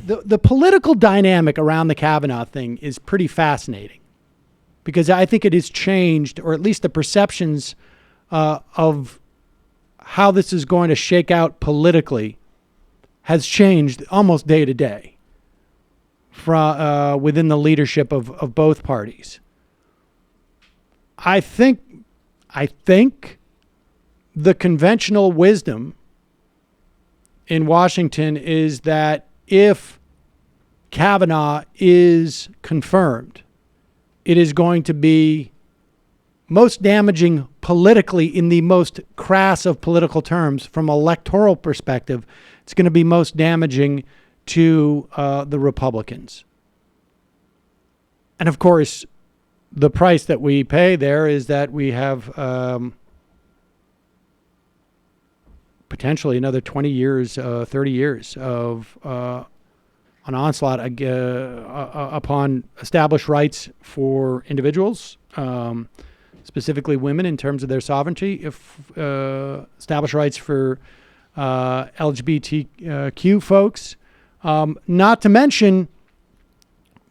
the political dynamic around the Kavanaugh thing is pretty fascinating, because I think it has changed, or at least the perceptions of how this is going to shake out politically has changed almost day to day from within the leadership of both parties. I think the conventional wisdom in Washington is that if Kavanaugh is confirmed, it is going to be most damaging politically in the most crass of political terms. From an electoral perspective, it's going to be most damaging to the Republicans. And of course, the price that we pay there is that we have potentially another 20 years, 30 years of an onslaught upon established rights for individuals, specifically women in terms of their sovereignty, established rights for LGBTQ folks, not to mention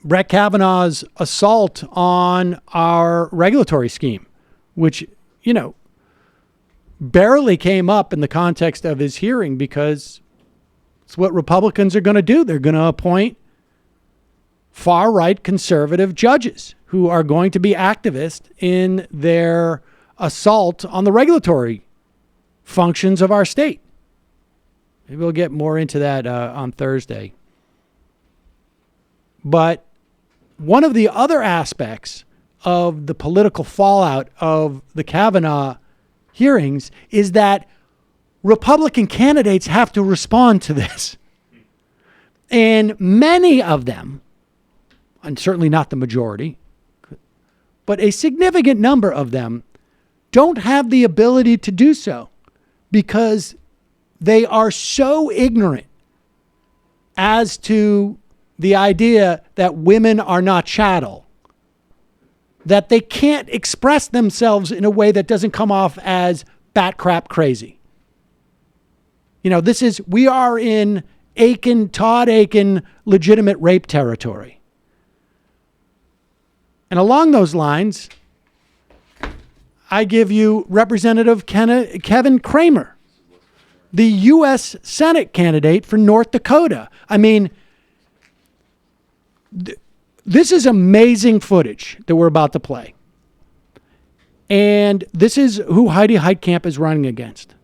Brett Kavanaugh's assault on our regulatory scheme, which, barely came up in the context of his hearing, because it's what Republicans are going to do. They're going to appoint far-right conservative judges who are going to be activists in their assault on the regulatory functions of our state. Maybe we'll get more into that on Thursday. But one of the other aspects of the political fallout of the Kavanaugh hearings is that Republican candidates have to respond to this. And many of them, and certainly not the majority, but a significant number of them, don't have the ability to do so because they are so ignorant as to the idea that women are not chattel, that they can't express themselves in a way that doesn't come off as bat crap crazy. We are in Todd Aiken legitimate rape territory. And along those lines, I give you Representative Kevin Cramer, the U.S. Senate candidate for North Dakota. I mean, this is amazing footage that we're about to play. And this is who Heidi Heitkamp is running against.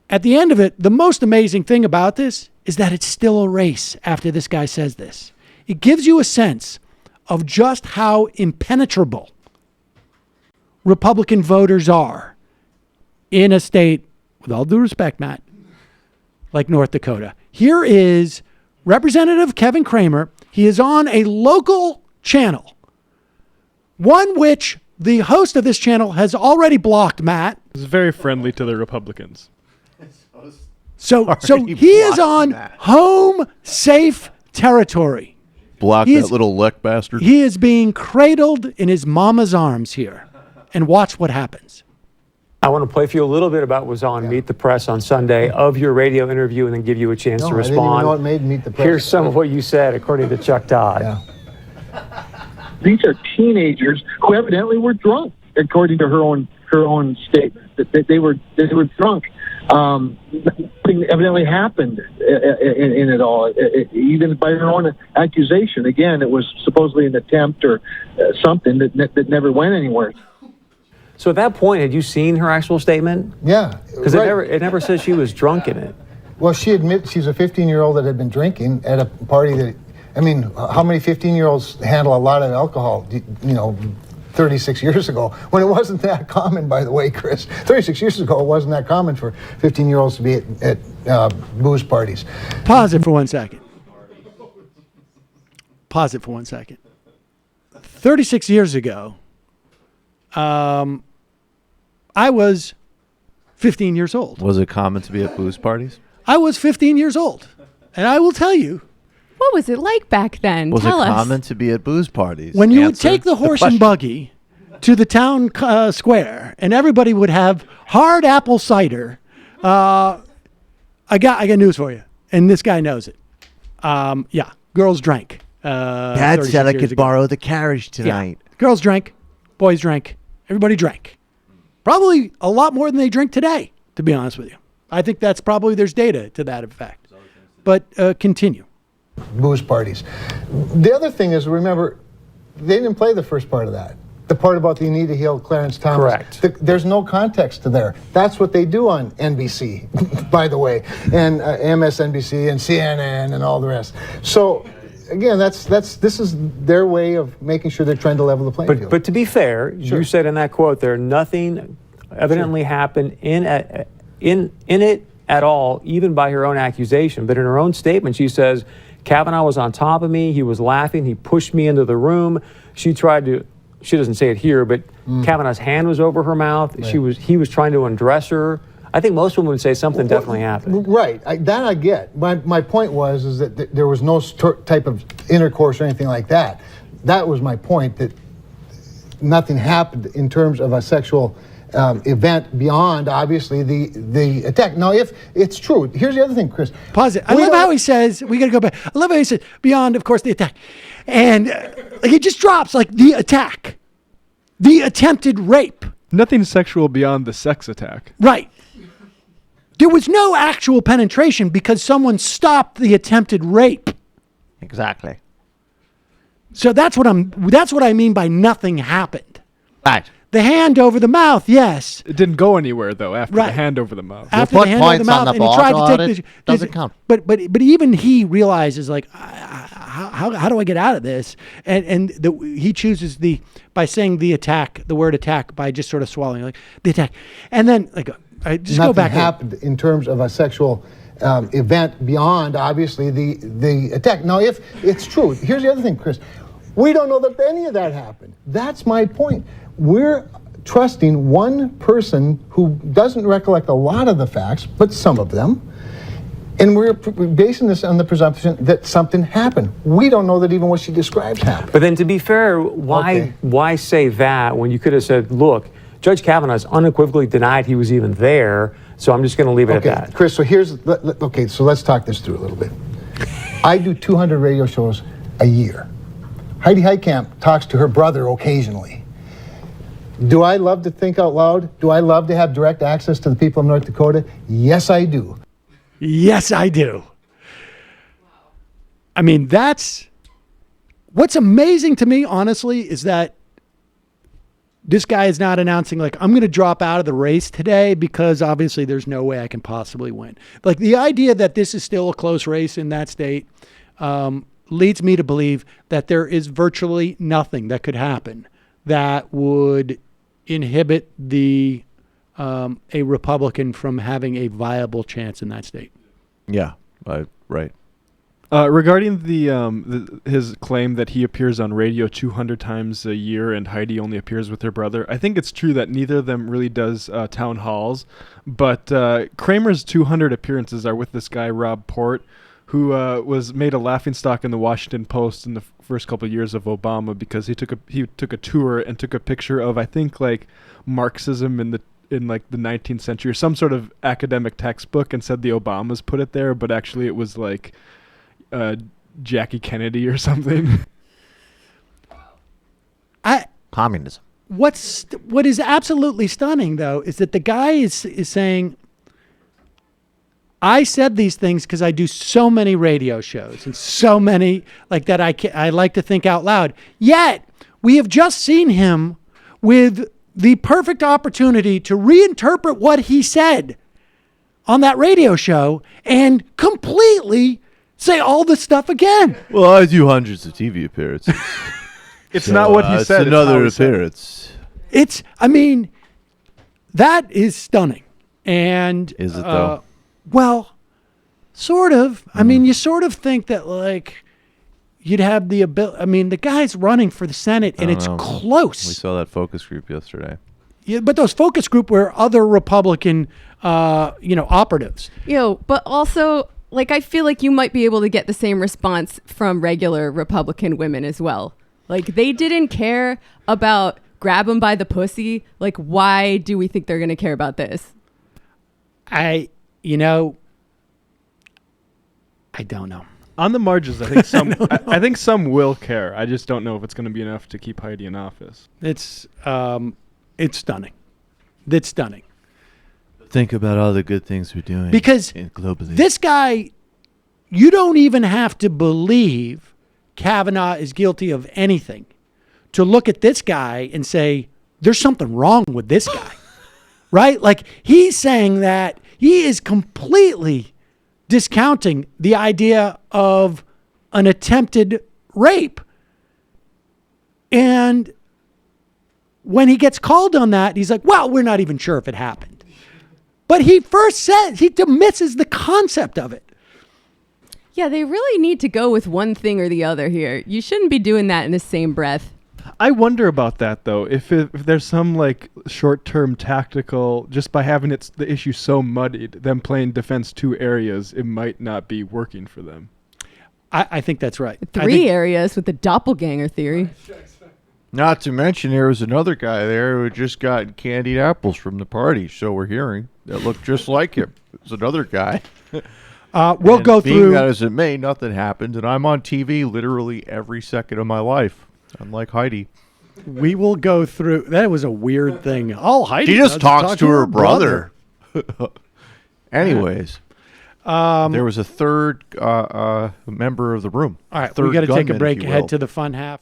At the end of it, the most amazing thing about this is that it's still a race after this guy says this. It gives you a sense of just how impenetrable Republican voters are in a state, with all due respect, Matt, like North Dakota. Here is Representative Kevin Cramer. He is on a local channel, one which the host of this channel has already blocked, Matt. It's very friendly to the Republicans. So he is on home safe territory. Block that little luck bastard. He is being cradled in his mama's arms here. And watch what happens. I want to play for you a little bit about what was on Meet the Press on Sunday of your radio interview, and then give you a chance to respond. I didn't even know it made Meet the Press. Here's some of what you said, according to Chuck Todd. Yeah. These are teenagers who evidently were drunk, according to her own statement. That they were drunk. Nothing evidently happened in it all, even by her own accusation. Again, it was supposedly an attempt or something that never went anywhere. So at that point, had you seen her actual statement? Yeah. Because it never says she was drunk in it. Well, she admits she's a 15-year-old that had been drinking at a party that, how many 15-year-olds handle a lot of alcohol, 36 years ago, when it wasn't that common, by the way, Chris. 36 years ago, it wasn't that common for 15-year-olds to be at booze parties. Pause it for 1 second. 36 years ago, I was 15 years old. Was it common to be at booze parties? I was 15 years old. And I will tell you. What was it like back then? Tell us. Was it common to be at booze parties? When you would take the horse and buggy to the town square and everybody would have hard apple cider, I got news for you. And this guy knows it. Yeah, girls drank. Dad 36 said I years could ago. borrow the carriage tonight. Yeah. Girls drank, boys drank, everybody drank. Probably a lot more than they drink today, to be honest with you. I think that's probably, there's data to that effect. But continue. Booze parties. The other thing is, remember, they didn't play the first part of that. The part about the Anita Hill, Clarence Thomas. Correct. There's no context to there. That's what they do on NBC, by the way, and MSNBC and CNN and all the rest. So, again, this is their way of making sure they're trying to level the playing field. But to be fair, you said in that quote there, nothing evidently happened in it at all, even by her own accusation. But in her own statement, she says, Kavanaugh was on top of me. He was laughing. He pushed me into the room. She doesn't say it here, but Kavanaugh's hand was over her mouth. Right. He was trying to undress her. I think most women would say something definitely happened. Right, that I get. My point was that there was no type of intercourse or anything like that. That was my point, that nothing happened in terms of a sexual event beyond, obviously, the attack. Now, if it's true, here's the other thing, Chris. Pause it. I love how he says, we got to go back. I love how he says, beyond, of course, the attack. And he just drops, like, the attack. The attempted rape. Nothing sexual beyond the sex attack. Right. There was no actual penetration because someone stopped the attempted rape. Exactly. So that's what I mean by nothing happened. Right. The hand over the mouth, yes. It didn't go anywhere, though, after Right. the hand over the mouth. After the hand over the mouth, and he tried to take this. Doesn't count. But even he realizes, like, how do I get out of this? And he chooses by saying the attack, the word attack, by just sort of swallowing, like, the attack. And then, like, just nothing go back. Happened in terms of a sexual event beyond, obviously, the attack. Now, if it's true, here's the other thing, Chris. We don't know that any of that happened. That's my point. We're trusting one person who doesn't recollect a lot of the facts, but some of them, and we're basing this on the presumption that something happened. We don't know that even what she describes happened. But then, to be fair, why say that when you could have said, look, Judge Kavanaugh has unequivocally denied he was even there, so I'm just going to leave it at that. Chris, so so let's talk this through a little bit. I do 200 radio shows a year. Heidi Heitkamp talks to her brother occasionally. Do I love to think out loud? Do I love to have direct access to the people of North Dakota? Yes, I do. Yes, I do. I mean, what's amazing to me, honestly, is that this guy is not announcing, like, I'm going to drop out of the race today because obviously there's no way I can possibly win. Like, the idea that this is still a close race in that state leads me to believe that there is virtually nothing that could happen that would inhibit a Republican from having a viable chance in that state. Yeah, right. Regarding his claim that he appears on radio 200 times a year and Heidi only appears with her brother, I think it's true that neither of them really does town halls, but Kramer's 200 appearances are with this guy, Rob Port, who was made a laughingstock in the Washington Post in the first couple of years of Obama because he took a tour and took a picture of, I think, like, Marxism in like the 19th century or some sort of academic textbook, and said the Obamas put it there, but actually it was like Jackie Kennedy or something. Communism. What is absolutely stunning, though, is that the guy is saying, I said these things because I do so many radio shows and so many like that. I like to think out loud. Yet we have just seen him with the perfect opportunity to reinterpret what he said on that radio show and completely say all this stuff again. Well, I do hundreds of TV appearances. It's not what he said. It's another appearance. That is stunning. And is it though? Well, sort of. I mean, you sort of think that, like, you'd have the ability. I mean, the guy's running for the Senate, and it's close. We saw that focus group yesterday. Yeah, but those focus group were other Republican, operatives. But also, like, I feel like you might be able to get the same response from regular Republican women as well. Like, they didn't care about grab them by the pussy. Like, why do we think they're going to care about this? I don't know. On the margins, I think some. I think some will care. I just don't know if it's going to be enough to keep Heidi in office. It's stunning. It's stunning. Think about all the good things we're doing. Because globally. this guy, you don't even have to believe Kavanaugh is guilty of anything to look at this guy and say, there's something wrong with this guy. Right? Like, he's saying that he is completely discounting the idea of an attempted rape. And when he gets called on that, he's like, well, we're not even sure if it happened. But he first says, he dismisses the concept of it. Yeah, they really need to go with one thing or the other here. You shouldn't be doing that in the same breath. I wonder about that though. If there's some like short-term tactical, just by having the issue so muddied, them playing defense 2 areas, it might not be working for them. I think that's right. 3 areas with the doppelganger theory. Not to mention, there was another guy there who had just gotten candied apples from the party, so we're hearing, that looked just like him. It's another guy. We'll go being through. that as it may, nothing happened, and I'm on TV literally every second of my life. Unlike Heidi. We will go through. That was a weird thing. Oh, Heidi She just does talks talk to her brother. Anyways, Um, there was a third member of the room. all right, Third we got to take a gunman, break. if you Head will. to the fun half.